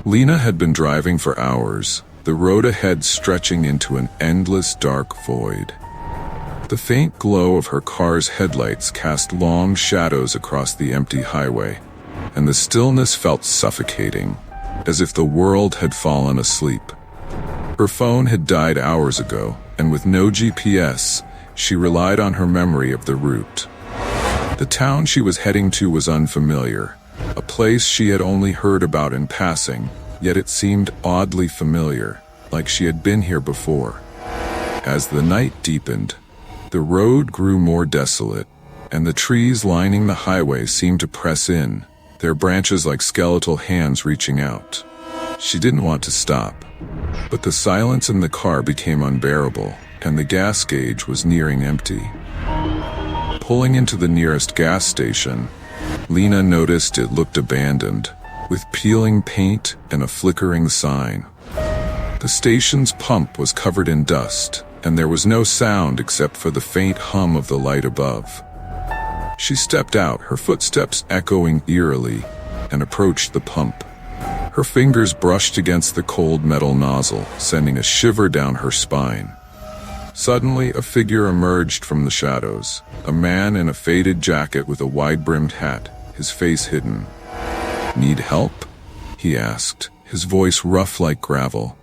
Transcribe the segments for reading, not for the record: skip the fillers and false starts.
Lena had been driving for hours, the road ahead stretching into an endless dark void. The faint glow of her car's headlights cast long shadows across the empty highway, and the stillness felt suffocating, as if the world had fallen asleep. Her phone had died hours ago, and with no GPS, she relied on her memory of the route. The town she was heading to was unfamiliar, a place she had only heard about in passing, yet it seemed oddly familiar, like she had been here before. As the night deepened, the road grew more desolate, and the trees lining the highway seemed to press in, their branches like skeletal hands reaching out. She didn't want to stop, but the silence in the car became unbearable, and the gas gauge was nearing empty. Pulling into the nearest gas station, Lena noticed it looked abandoned, with peeling paint and a flickering sign. The station's pump was covered in dust, and there was no sound except for the faint hum of the light above. She stepped out, her footsteps echoing eerily, and approached the pump. Her fingers brushed against the cold metal nozzle, sending a shiver down her spine. Suddenly, a figure emerged from the shadows, a man in a faded jacket with a wide-brimmed hat, his face hidden. "Need help?" he asked, his voice rough like gravel.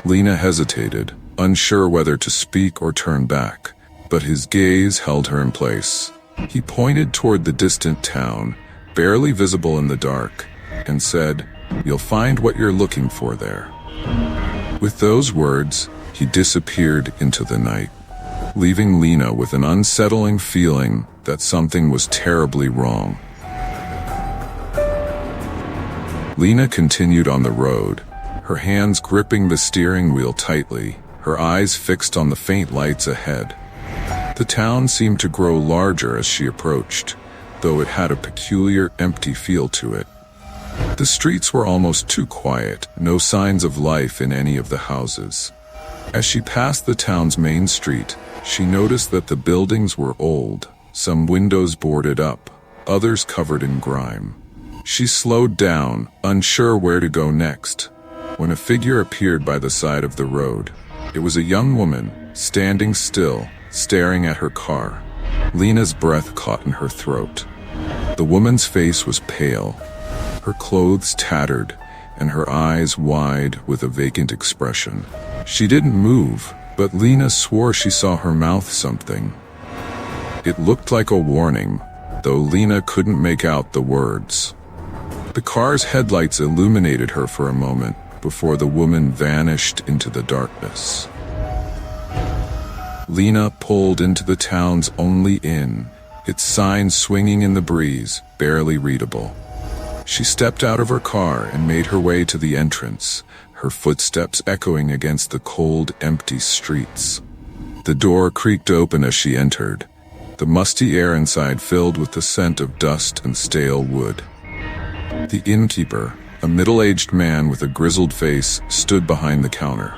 Lena hesitated, unsure whether to speak or turn back, but his gaze held her in place. He pointed toward the distant town, barely visible in the dark, and said, "You'll find what you're looking for there." With those words, he disappeared into the night, leaving Lena with an unsettling feeling that something was terribly wrong. Lena continued on the road, her hands gripping the steering wheel tightly, her eyes fixed on the faint lights ahead. The town seemed to grow larger as she approached, though it had a peculiar, empty feel to it. The streets were almost too quiet, no signs of life in any of the houses. As she passed the town's main street, she noticed that the buildings were old, some windows boarded up, others covered in grime. She slowed down, unsure where to go next, when a figure appeared by the side of the road. It was a young woman, standing still, staring at her car. Lena's breath caught in her throat. The woman's face was pale, her clothes tattered, and her eyes wide with a vacant expression. She didn't move, but Lena swore she saw her mouth something. It looked like a warning, though Lena couldn't make out the words. The car's headlights illuminated her for a moment before the woman vanished into the darkness. Lena pulled into the town's only inn, its sign swinging in the breeze, barely readable. She stepped out of her car and made her way to the entrance, her footsteps echoing against the cold, empty streets. The door creaked open as she entered, the musty air inside filled with the scent of dust and stale wood. The innkeeper, a middle-aged man with a grizzled face, stood behind the counter.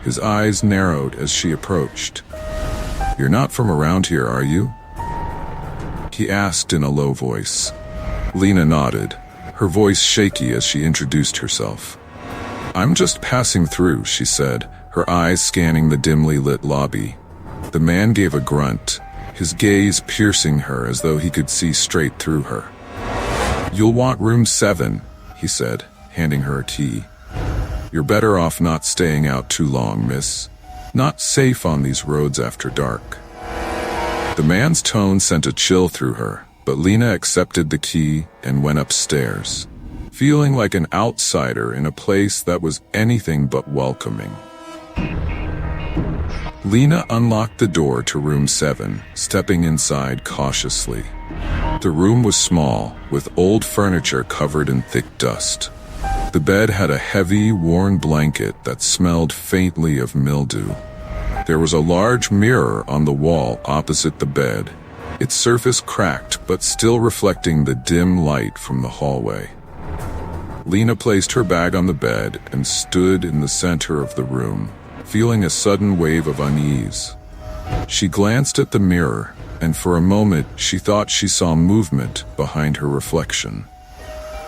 His eyes narrowed as she approached. "You're not from around here, are you?" he asked in a low voice. Lena nodded, her voice shaky as she introduced herself. "I'm just passing through," she said, her eyes scanning the dimly lit lobby. The man gave a grunt, his gaze piercing her as though he could see straight through her. "You'll want room 7, he said, handing her a key. "You're better off not staying out too long, miss. Not safe on these roads after dark." The man's tone sent a chill through her, but Lena accepted the key and went upstairs, feeling like an outsider in a place that was anything but welcoming. Lena unlocked the door to room 7, stepping inside cautiously. The room was small, with old furniture covered in thick dust. The bed had a heavy, worn blanket that smelled faintly of mildew. There was a large mirror on the wall opposite the bed, its surface cracked but still reflecting the dim light from the hallway. Lena placed her bag on the bed and stood in the center of the room, feeling a sudden wave of unease. She glanced at the mirror, and for a moment she thought she saw movement behind her reflection.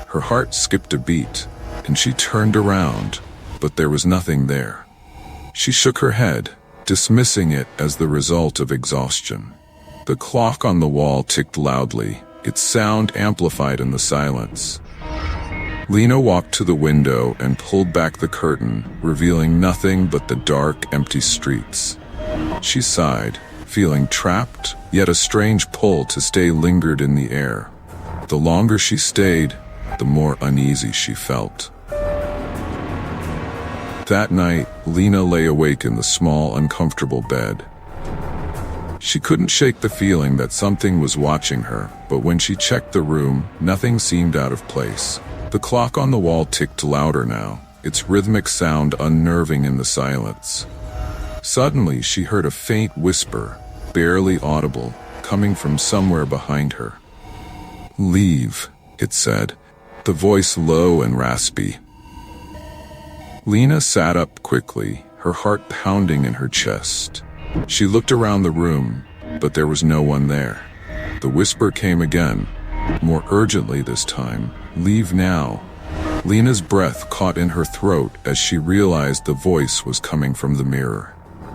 Her heart skipped a beat, and she turned around, but there was nothing there. She shook her head, dismissing it as the result of exhaustion. The clock on the wall ticked loudly, its sound amplified in the silence. Lena walked to the window and pulled back the curtain, revealing nothing but the dark, empty streets. She sighed, feeling trapped, yet a strange pull to stay lingered in the air. The longer she stayed, the more uneasy she felt. That night, Lena lay awake in the small, uncomfortable bed. She couldn't shake the feeling that something was watching her, but when she checked the room, nothing seemed out of place. The clock on the wall ticked louder now, its rhythmic sound unnerving in the silence. Suddenly, she heard a faint whisper, barely audible, coming from somewhere behind her. "Leave," it said, the voice low and raspy. Lena sat up quickly, her heart pounding in her chest. She looked around the room, but there was no one there. The whisper came again, more urgently this time. "Leave now." Lena's breath caught in her throat as she realized the voice was coming from the mirror.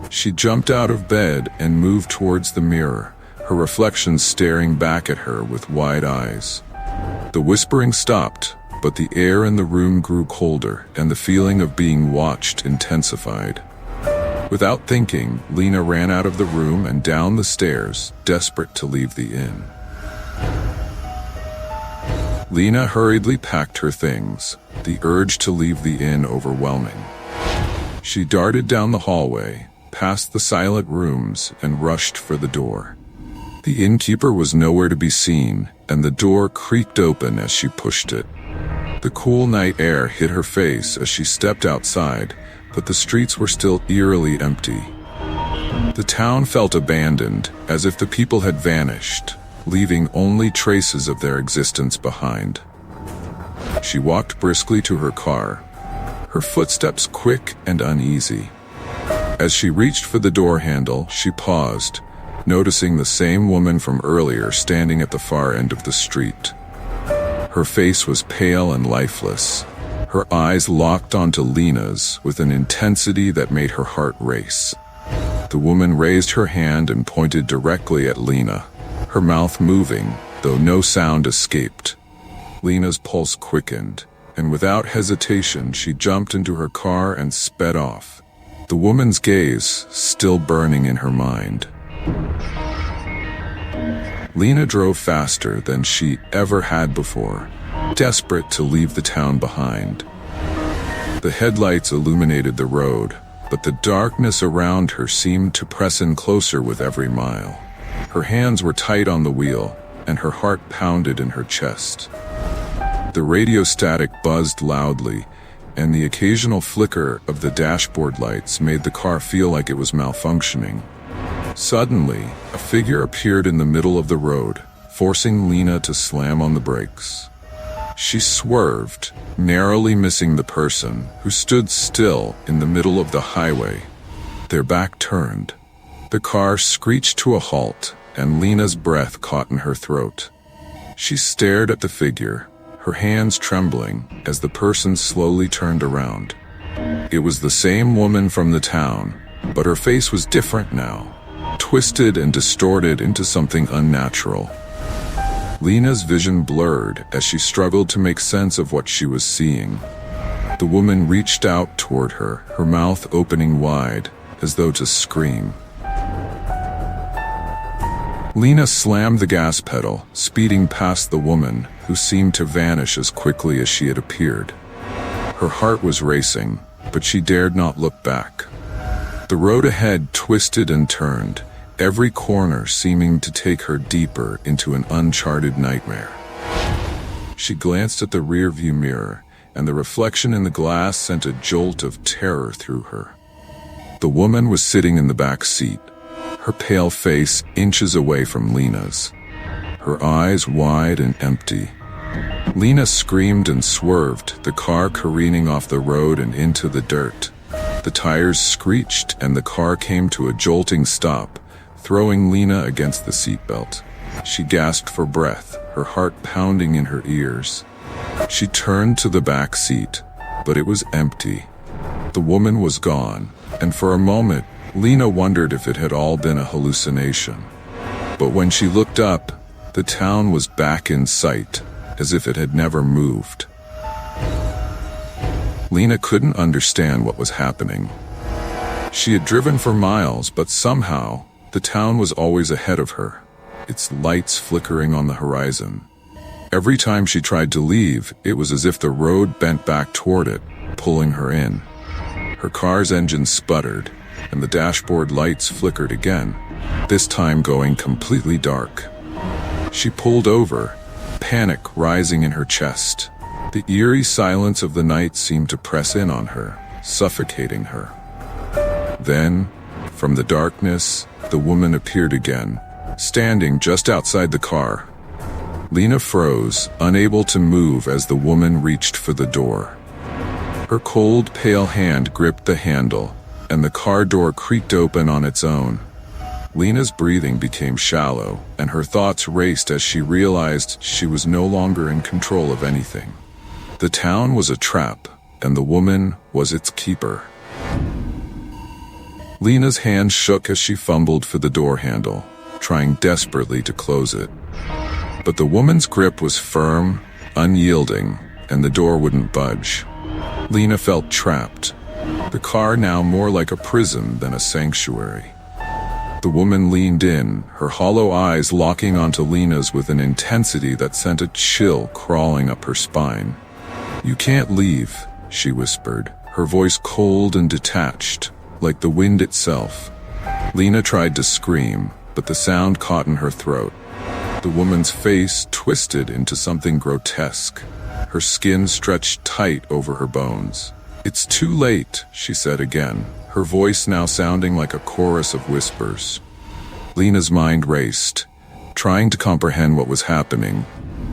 She jumped out of bed and moved towards the mirror, her reflection staring back at her with wide eyes. The whispering stopped, but the air in the room grew colder, and the feeling of being watched intensified. Without thinking, Lena ran out of the room and down the stairs, desperate to leave the inn. Lena hurriedly packed her things, the urge to leave the inn overwhelming. She darted down the hallway, past the silent rooms, and rushed for the door. The innkeeper was nowhere to be seen, and the door creaked open as she pushed it. The cool night air hit her face as she stepped outside, but the streets were still eerily empty. The town felt abandoned, as if the people had vanished, leaving only traces of their existence behind. She walked briskly to her car, her footsteps quick and uneasy. As she reached for the door handle, she paused, noticing the same woman from earlier standing at the far end of the street. Her face was pale and lifeless, her eyes locked onto Lena's with an intensity that made her heart race. The woman raised her hand and pointed directly at Lena, her mouth moving, though no sound escaped. Lena's pulse quickened, and without hesitation she jumped into her car and sped off, the woman's gaze still burning in her mind. Lena drove faster than she ever had before, desperate to leave the town behind. The headlights illuminated the road, but the darkness around her seemed to press in closer with every mile. Her hands were tight on the wheel, and her heart pounded in her chest. The radio static buzzed loudly, and the occasional flicker of the dashboard lights made the car feel like it was malfunctioning. Suddenly, a figure appeared in the middle of the road, forcing Lena to slam on the brakes. She swerved, narrowly missing the person, who stood still in the middle of the highway, their back turned. The car screeched to a halt, and Lena's breath caught in her throat. She stared at the figure, her hands trembling as the person slowly turned around. It was the same woman from the town, but her face was different now, twisted and distorted into something unnatural. Lena's vision blurred as she struggled to make sense of what she was seeing. The woman reached out toward her, her mouth opening wide, as though to scream. Lena slammed the gas pedal, speeding past the woman, who seemed to vanish as quickly as she had appeared. Her heart was racing, but she dared not look back. The road ahead twisted and turned, every corner seeming to take her deeper into an uncharted nightmare. She glanced at the rearview mirror, and the reflection in the glass sent a jolt of terror through her. The woman was sitting in the back seat, her pale face inches away from Lena's, her eyes wide and empty. Lena screamed and swerved, the car careening off the road and into the dirt. The tires screeched and the car came to a jolting stop, throwing Lena against the seatbelt. She gasped for breath, her heart pounding in her ears. She turned to the back seat, but it was empty. The woman was gone, and for a moment, Lena wondered if it had all been a hallucination. But when she looked up, the town was back in sight, as if it had never moved. Lena couldn't understand what was happening. She had driven for miles, but somehow, the town was always ahead of her, its lights flickering on the horizon. Every time she tried to leave, it was as if the road bent back toward it, pulling her in. Her car's engine sputtered, and the dashboard lights flickered again, this time going completely dark. She pulled over, panic rising in her chest. The eerie silence of the night seemed to press in on her, suffocating her. Then, from the darkness, the woman appeared again, standing just outside the car. Lena froze, unable to move as the woman reached for the door. Her cold, pale hand gripped the handle, and the car door creaked open on its own. Lena's breathing became shallow, and her thoughts raced as she realized she was no longer in control of anything. The town was a trap, and the woman was its keeper. Lena's hand shook as she fumbled for the door handle, trying desperately to close it. But the woman's grip was firm, unyielding, and the door wouldn't budge. Lena felt trapped, the car now more like a prison than a sanctuary. The woman leaned in, her hollow eyes locking onto Lena's with an intensity that sent a chill crawling up her spine. "You can't leave," she whispered, her voice cold and detached, like the wind itself. Lena tried to scream, but the sound caught in her throat. The woman's face twisted into something grotesque. Her skin stretched tight over her bones. "It's too late," she said again, her voice now sounding like a chorus of whispers. Lena's mind raced, trying to comprehend what was happening,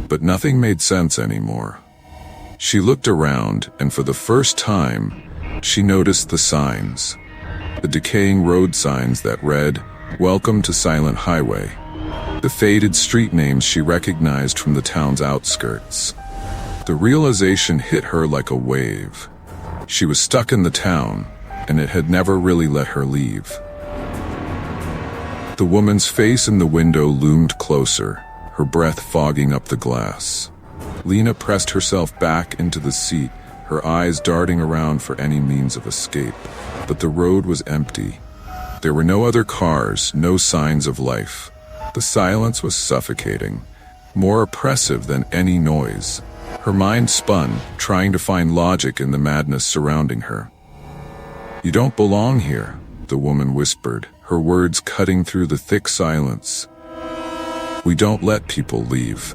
but nothing made sense anymore. She looked around, and for the first time, she noticed the signs. The decaying road signs that read, "Welcome to Silent Highway." The faded street names she recognized from the town's outskirts. The realization hit her like a wave. She was stuck in the town, and it had never really let her leave. The woman's face in the window loomed closer, her breath fogging up the glass. Lena pressed herself back into the seat, her eyes darting around for any means of escape. But the road was empty. There were no other cars, no signs of life. The silence was suffocating, more oppressive than any noise. Her mind spun, trying to find logic in the madness surrounding her. "You don't belong here," the woman whispered, her words cutting through the thick silence. "We don't let people leave."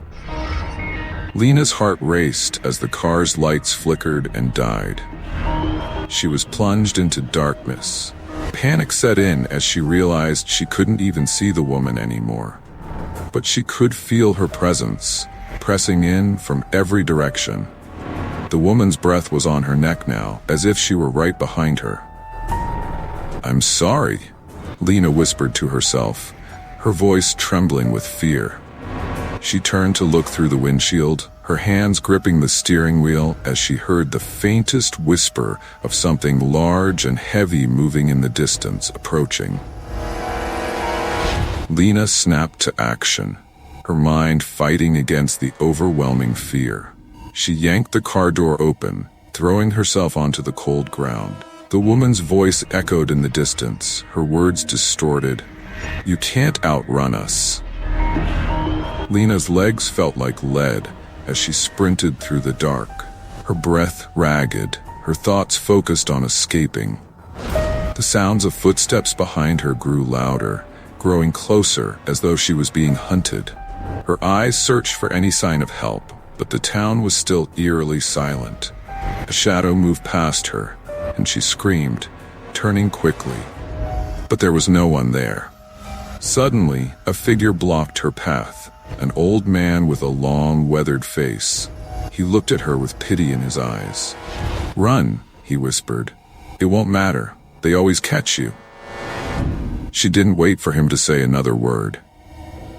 Lena's heart raced as the car's lights flickered and died. She was plunged into darkness. Panic set in as she realized she couldn't even see the woman anymore. But she could feel her presence, pressing in from every direction. The woman's breath was on her neck now, as if she were right behind her. "I'm sorry," Lena whispered to herself, her voice trembling with fear. She turned to look through the windshield, her hands gripping the steering wheel as she heard the faintest whisper of something large and heavy moving in the distance, approaching. Lena snapped to action, her mind fighting against the overwhelming fear. She yanked the car door open, throwing herself onto the cold ground. The woman's voice echoed in the distance, her words distorted. "You can't outrun us." Lena's legs felt like lead as she sprinted through the dark, her breath ragged, her thoughts focused on escaping. The sounds of footsteps behind her grew louder, growing closer as though she was being hunted. Her eyes searched for any sign of help, but the town was still eerily silent. A shadow moved past her, and she screamed, turning quickly. But there was no one there. Suddenly, a figure blocked her path. An old man with a long, weathered face. He looked at her with pity in his eyes. "Run," he whispered. "It won't matter. They always catch you." She didn't wait for him to say another word.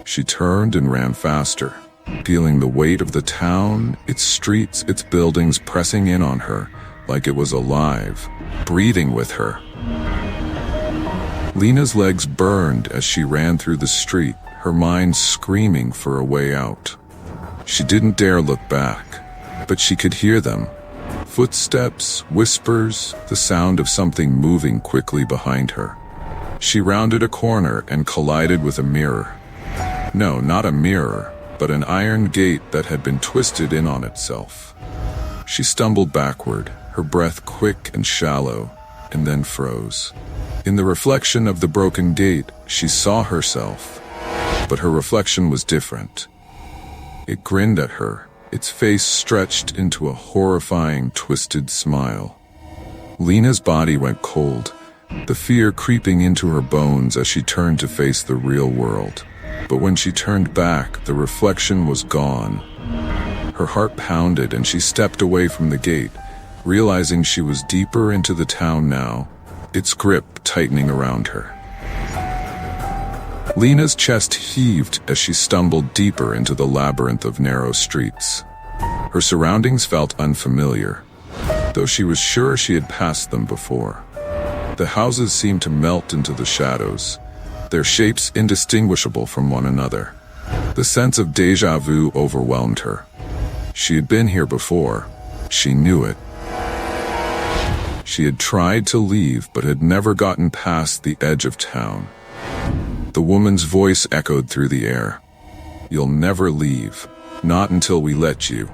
She turned and ran faster, feeling the weight of the town, its streets, its buildings pressing in on her, like it was alive, breathing with her. Lena's legs burned as she ran through the street, her mind screaming for a way out. She didn't dare look back, but she could hear them. Footsteps, whispers, the sound of something moving quickly behind her. She rounded a corner and collided with a mirror. No, not a mirror, but an iron gate that had been twisted in on itself. She stumbled backward, her breath quick and shallow, and then froze. In the reflection of the broken gate, she saw herself, but her reflection was different. It grinned at her, its face stretched into a horrifying, twisted smile. Lena's body went cold, the fear creeping into her bones as she turned to face the real world. But when she turned back, the reflection was gone. Her heart pounded and she stepped away from the gate, realizing she was deeper into the town now, its grip tightening around her. Lena's chest heaved as she stumbled deeper into the labyrinth of narrow streets. Her surroundings felt unfamiliar, though she was sure she had passed them before. The houses seemed to melt into the shadows, their shapes indistinguishable from one another. The sense of déjà vu overwhelmed her. She had been here before. She knew it. She had tried to leave, but had never gotten past the edge of town. The woman's voice echoed through the air. "You'll never leave. Not until we let you."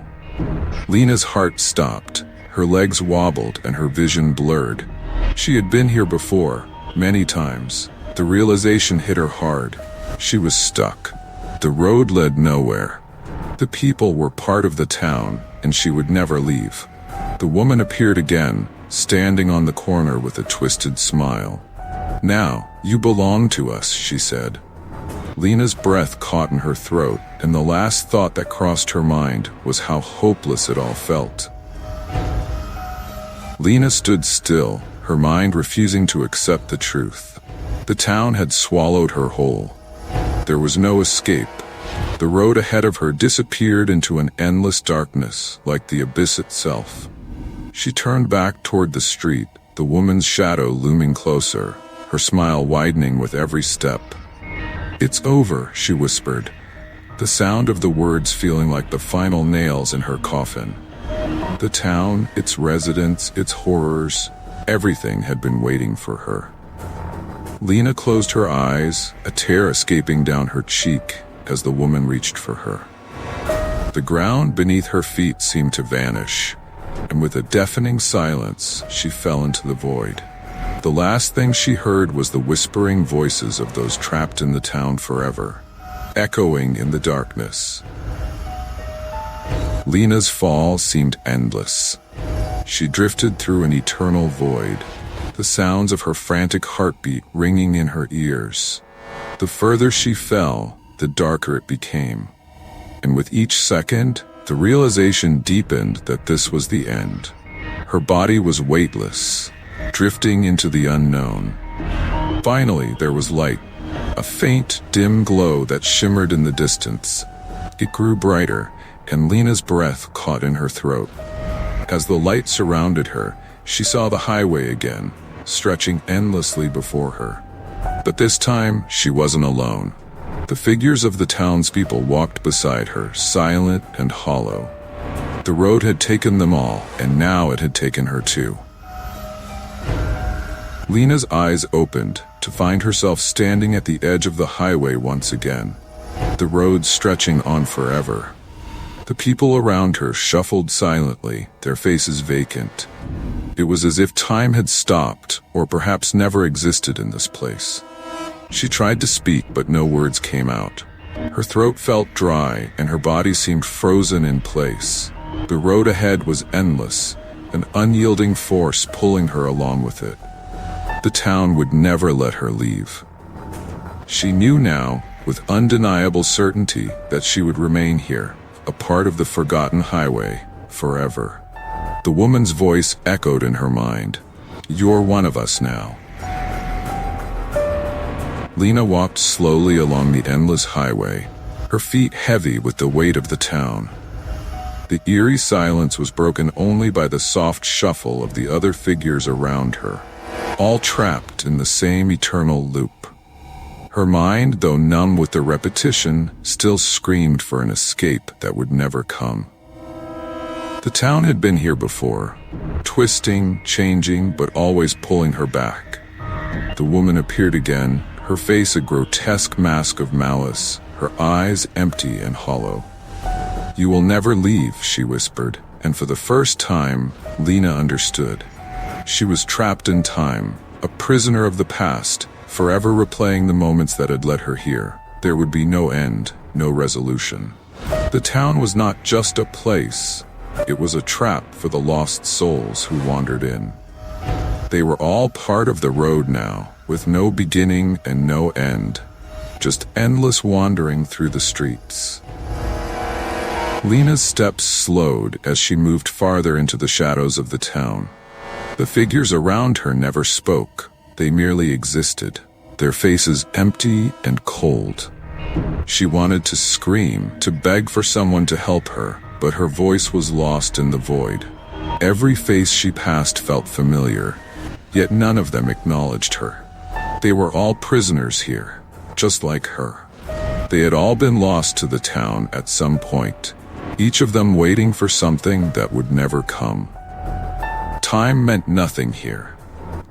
Lena's heart stopped. Her legs wobbled and her vision blurred. She had been here before, many times. The realization hit her hard. She was stuck. The road led nowhere. The people were part of the town, and she would never leave. The woman appeared again, standing on the corner with a twisted smile. "Now, you belong to us," she said. Lena's breath caught in her throat, and the last thought that crossed her mind was how hopeless it all felt. Lena stood still, her mind refusing to accept the truth. The town had swallowed her whole. There was no escape. The road ahead of her disappeared into an endless darkness, like the abyss itself. She turned back toward the street, the woman's shadow looming closer, her smile widening with every step. "It's over," she whispered, the sound of the words feeling like the final nails in her coffin. The town, its residents, its horrors, everything had been waiting for her. Lena closed her eyes, a tear escaping down her cheek as the woman reached for her. The ground beneath her feet seemed to vanish, and with a deafening silence, she fell into the void. The last thing she heard was the whispering voices of those trapped in the town forever, echoing in the darkness. Lena's fall seemed endless. She drifted through an eternal void, the sounds of her frantic heartbeat ringing in her ears. The further she fell, the darker it became. And with each second, the realization deepened that this was the end. Her body was weightless, drifting into the unknown. Finally, there was light, a faint, dim glow that shimmered in the distance. It grew brighter, and Lena's breath caught in her throat. As the light surrounded her, she saw the highway again, stretching endlessly before her. But this time, she wasn't alone. The figures of the townspeople walked beside her, silent and hollow. The road had taken them all, and now it had taken her too. Lena's eyes opened to find herself standing at the edge of the highway once again, the road stretching on forever. The people around her shuffled silently, their faces vacant. It was as if time had stopped, or perhaps never existed in this place. She tried to speak, but no words came out. Her throat felt dry, and her body seemed frozen in place. The road ahead was endless, an unyielding force pulling her along with it. The town would never let her leave. She knew now, with undeniable certainty, that she would remain here, a part of the forgotten highway, forever. The woman's voice echoed in her mind. "You're one of us now." Lena walked slowly along the endless highway, her feet heavy with the weight of the town. The eerie silence was broken only by the soft shuffle of the other figures around her, all trapped in the same eternal loop. Her mind, though numb with the repetition, still screamed for an escape that would never come. The town had been here before, twisting, changing, but always pulling her back. The woman appeared again, her face a grotesque mask of malice, her eyes empty and hollow. "You will never leave," she whispered, and for the first time, Lena understood. She was trapped in time, a prisoner of the past, forever replaying the moments that had led her here. There would be no end, no resolution. The town was not just a place, it was a trap for the lost souls who wandered in. They were all part of the road now, with no beginning and no end, just endless wandering through the streets. Lena's steps slowed as she moved farther into the shadows of the town. The figures around her never spoke, they merely existed, their faces empty and cold. She wanted to scream, to beg for someone to help her, but her voice was lost in the void. Every face she passed felt familiar, yet none of them acknowledged her. They were all prisoners here, just like her. They had all been lost to the town at some point, each of them waiting for something that would never come. Time meant nothing here.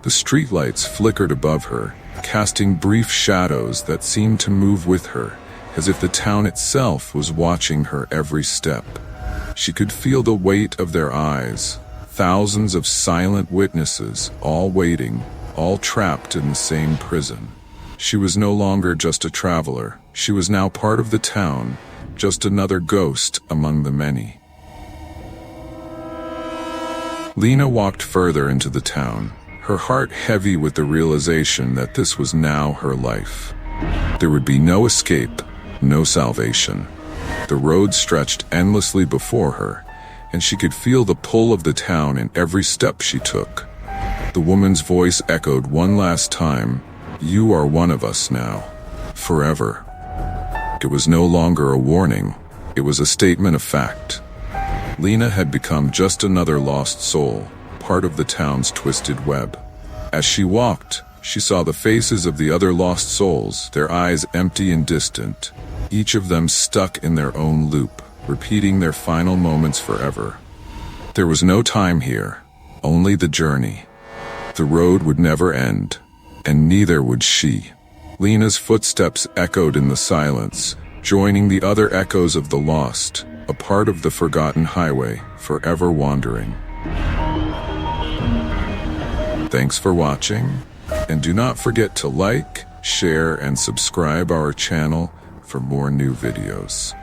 The streetlights flickered above her, casting brief shadows that seemed to move with her, as if the town itself was watching her every step. She could feel the weight of their eyes, thousands of silent witnesses, all waiting, all trapped in the same prison. She was no longer just a traveler, she was now part of the town, just another ghost among the many. Lena walked further into the town, her heart heavy with the realization that this was now her life. There would be no escape, no salvation. The road stretched endlessly before her, and she could feel the pull of the town in every step she took. The woman's voice echoed one last time, "You are one of us now, forever." It was no longer a warning, it was a statement of fact. Lena had become just another lost soul, part of the town's twisted web. As she walked, she saw the faces of the other lost souls, their eyes empty and distant, each of them stuck in their own loop, repeating their final moments forever. There was no time here, only the journey. The road would never end, and neither would she. Lena's footsteps echoed in the silence, joining the other echoes of the lost, a part of the forgotten highway, forever wandering. Thanks for watching, and do not forget to like, share, and subscribe our channel for more new videos.